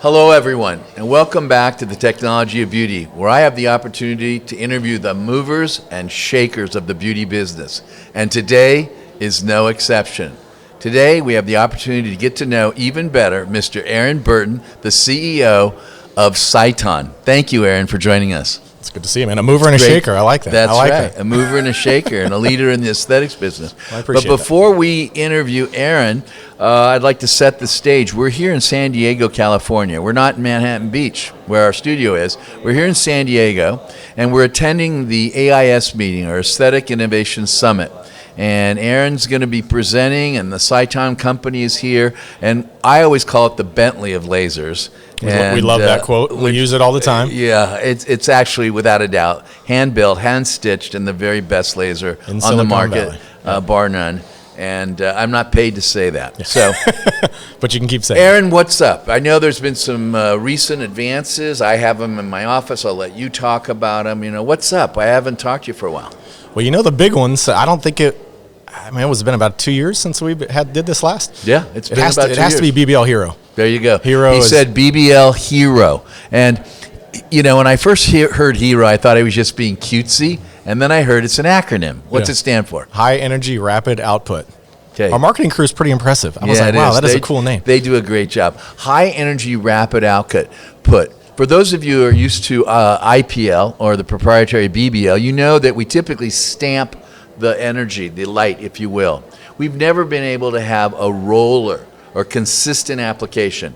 Hello, everyone, and welcome back to the Technology of Beauty, where I have the opportunity to interview the movers and shakers of the beauty business. And today is no exception. Today, we have the opportunity to get to know even better Mr. Aaron Burton, the CEO of Sciton. Thank you, Aaron, for joining us. It's good to see you, man. A mover and a shaker. I like that. That's right. That. A mover and a shaker and a leader in the aesthetics business. I appreciate But before we interview Aaron, I'd like to set the stage. We're here in San Diego, California. We're not in Manhattan Beach, where our studio is. We're here in San Diego, and we're attending the AIS meeting, or Aesthetic Innovation Summit. And Aaron's going to be presenting, and the Sciton company is here. And I always call it the Bentley of lasers. And, we love that quote. We use it all the time. Yeah, it's actually, without a doubt, hand-built, hand-stitched, and the very best laser on the market, bar none. And I'm not paid to say that. Yeah. So, but you can keep saying Aaron, what's up? I know there's been some recent advances. I have them in my office. I'll let you talk about them. You know, what's up? I haven't talked to you for a while. Well, you know, the big ones, I don't think it, it's been about 2 years since we did this last. Yeah, it's been about 2 years. It has to be BBL Hero. There you go. He said BBL Hero. And, you know, when I first heard Hero, I thought I was just being cutesy. And then I heard it's an acronym. What's it stand for? High Energy Rapid Output. Okay. Our marketing crew is pretty impressive. I was like, wow, that is a cool name. They do a great job. High Energy Rapid Output. For those of you who are used to IPL, or the proprietary BBL, you know that we typically stamp the energy, the light, if you will. We've never been able to have a roller or consistent application.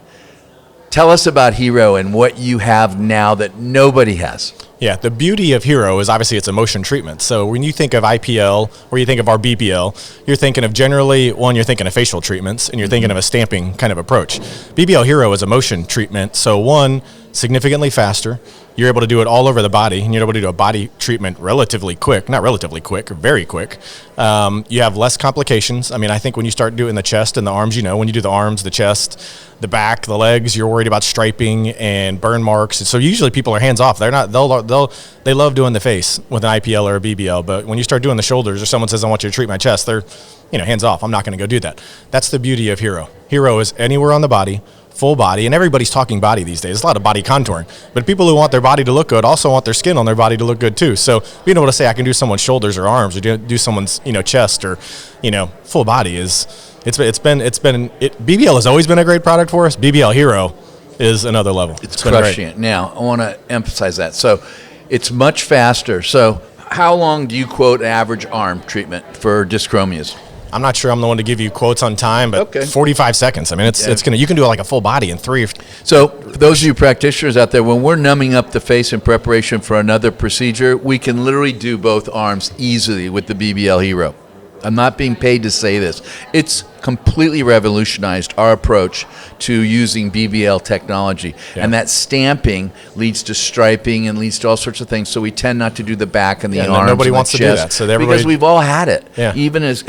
Tell us about Hero and what you have now that nobody has. Yeah, the beauty of Hero is obviously it's a motion treatment. So when you think of IPL or you think of our BBL, you're thinking of generally, you're thinking of facial treatments and you're thinking of a stamping kind of approach. BBL Hero is a motion treatment. So significantly faster. You're able to do it all over the body, and you're able to do a body treatment relatively quick. Not relatively quick, very quick. You have less complications. I mean, I think when you start doing the chest and the arms, when you do the arms, the chest, the back, the legs, you're worried about striping and burn marks. So usually people are hands off. They love doing the face with an IPL or a BBL, but when you start doing the shoulders, or someone says, I want you to treat my chest, they're hands off. I'm not going to go do that. That's the beauty of Hero. Hero is anywhere on the body, full body, and everybody's talking body these days. There's a lot of body contouring, but people who want their body to look good also want their skin on their body to look good too. So being able to say I can do someone's shoulders or arms, or do someone's chest, or full body BBL has always been a great product for us. BBL Hero is another level. It's crushing it. Now I want to emphasize that. So it's much faster. So how long do you quote average arm treatment for dyschromias? I'm not sure I'm the one to give you quotes on time, but 45 seconds. I mean, you can do like a full body in 3 or 4. So for those of you practitioners out there, when we're numbing up the face in preparation for another procedure, we can literally do both arms easily with the BBL Hero. I'm not being paid to say this. It's completely revolutionized our approach to using BBL technology. Yeah. And that stamping leads to striping and leads to all sorts of things. So we tend not to do the back and the arms. Nobody and wants the to do that. So because we've all had it. Yeah. Even as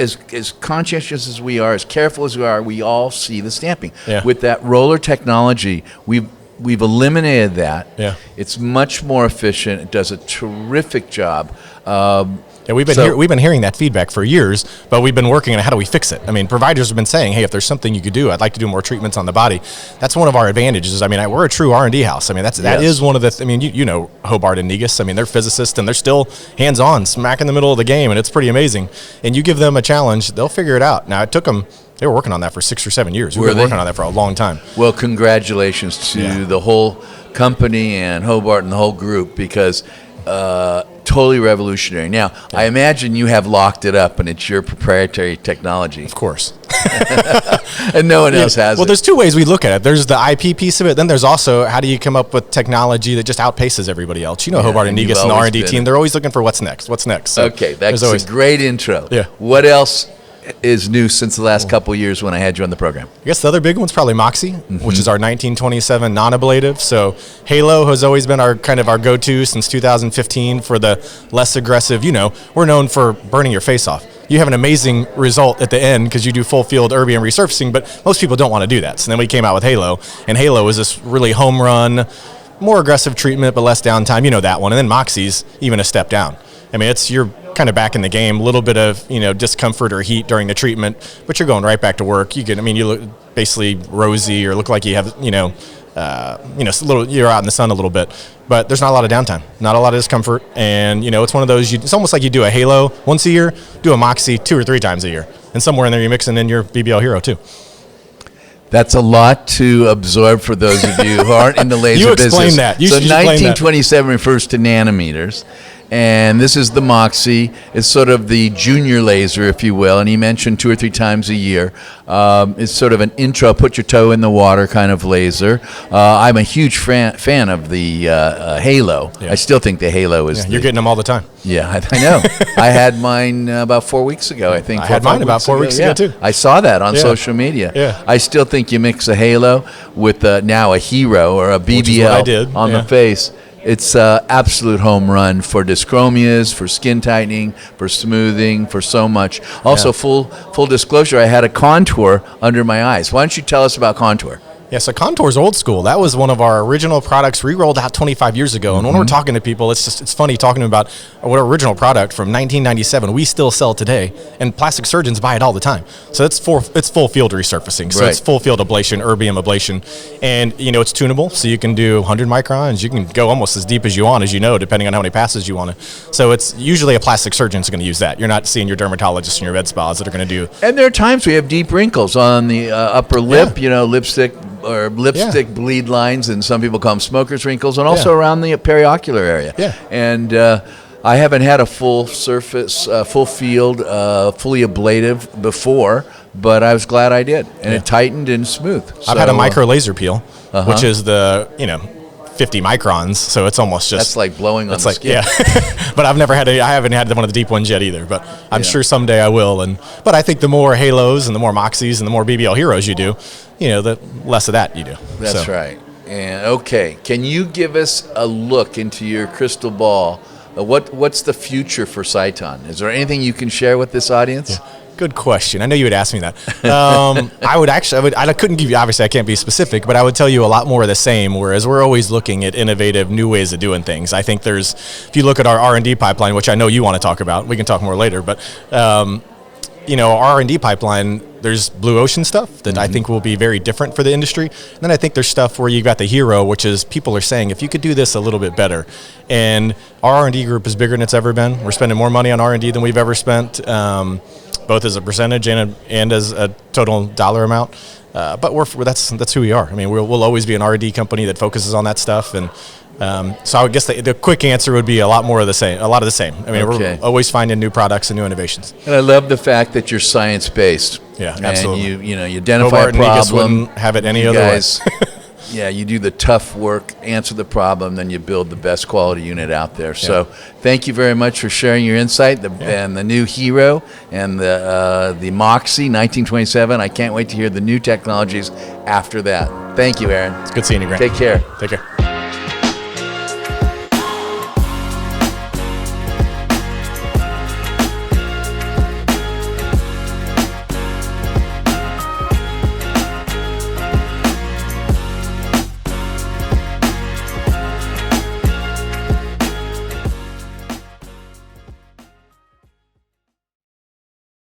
conscientious as we are, as careful as we are, we all see the stamping. Yeah. With that roller technology, we've eliminated that. Yeah. It's much more efficient. It does a terrific job. Yeah, we've been hearing that feedback for years, but we've been working on how do we fix it. I mean, providers have been saying, hey, if there's something you could do, I'd like to do more treatments on the body. That's one of our advantages. I mean, we're a true R&D house. I mean, that is one of the, you know Hobart and Negus. I mean, they're physicists, and they're still hands-on, smack in the middle of the game, and it's pretty amazing. And you give them a challenge, they'll figure it out. Now, it took them, they were working on that for 6 or 7 years. We've been working on that for a long time. Well, congratulations to the whole company and Hobart and the whole group, because totally revolutionary. Now, I imagine you have locked it up and it's your proprietary technology. Of course. And no one else has it. Well, there's 2 ways we look at it. There's the IP piece of it. Then there's also how do you come up with technology that just outpaces everybody else. Hobart and Negus and the R&D team, they're always looking for what's next. So okay, that's a great intro. Yeah. What else is new since the last couple of years when I had you on the program? I guess the other big one's probably Moxie, which is our 1927 non-ablative. So Halo has always been our go-to since 2015 for the less aggressive. We're known for burning your face off. You have an amazing result at the end because you do full field erbium resurfacing, but most people don't want to do that. So then we came out with Halo, and Halo is this really home run, more aggressive treatment but less downtime. That one. And then Moxie's even a step down. I mean, you're kind of back in the game, a little bit of, discomfort or heat during the treatment, but you're going right back to work. You look basically rosy or look like you have, you're out in the sun a little bit, but there's not a lot of downtime, not a lot of discomfort, and it's one of those. It's almost like you do a Halo once a year, do a Moxie 2 or 3 times a year, and somewhere in there you're mixing in your BBL Hero too. That's a lot to absorb for those of you who aren't in the laser You business. explain that. So 1927 refers to nanometers, and this is the Moxie. It's sort of the junior laser, if you will, and he mentioned 2 or 3 times a year. It's sort of an intro, put your toe in the water kind of laser. I'm a huge fan of the Halo. Yeah. I still think the Halo is You're getting them all the time. Yeah, I know. I had mine about 4 weeks ago, I think. I had mine about 4 weeks ago, too. I saw that on Yeah. social media. Yeah. I still think you mix a Halo with now a Hero or a Which is what I BBL did, on yeah. the face. It's an absolute home run for dyschromias, for skin tightening, for smoothing, for so much. Also, full disclosure, I had a contour under my eyes. Why don't you tell us about contour? Yeah, so Contour's old school. That was one of our original products we rolled out 25 years ago. And when we're talking to people, it's funny talking about what our original product from 1997 we still sell today, and plastic surgeons buy it all the time. So it's full field resurfacing. So it's full field ablation, erbium ablation, and it's tunable. So you can do 100 microns. You can go almost as deep as you want, depending on how many passes you want to. So it's usually a plastic surgeon's going to use that. You're not seeing your dermatologist and your med spas that are going to do. And there are times we have deep wrinkles on the upper lip, lipstick or lipstick bleed lines, and some people call them smoker's wrinkles, and also around the periocular area. Yeah. And I haven't had a full surface, full field, fully ablative before, but I was glad I did, and it tightened and smooth. I've had a micro laser peel, which is the 50 microns, so it's almost just that's like blowing on the skin. Yeah. But I haven't had one of the deep ones yet either, but I'm sure someday I will. But I think the more Halos and the more Moxies and the more BBL Heroes you do, the less of that you do. That's right. And okay, can you give us a look into your crystal ball? What's the future for Sciton? Is there anything you can share with this audience? Yeah. Good question. I know you would ask me that. I couldn't give you, obviously I can't be specific, but I would tell you a lot more of the same, whereas we're always looking at innovative new ways of doing things. I think if you look at our R&D pipeline, which I know you want to talk about, we can talk more later, but our R&D pipeline, there's blue ocean stuff that I think will be very different for the industry. And then I think there's stuff where you got the Hero, which is people are saying, if you could do this a little bit better. And our R&D group is bigger than it's ever been. We're spending more money on R&D than we've ever spent, both as a percentage and as a total dollar amount. But that's who we are. I mean, we'll always be an R&D company that focuses on that stuff. And so I guess the quick answer would be a lot of the same. I mean, we're always finding new products and new innovations. And I love the fact that you're science-based. Yeah, and absolutely. you identify a problem. Wouldn't have it any other way. Yeah, you do the tough work, answer the problem, then you build the best quality unit out there. So thank you very much for sharing your insight and the new Hero and the Moxie 1927. I can't wait to hear the new technologies after that. Thank you, Aaron. It's good seeing you, Grant. Take care. Take care.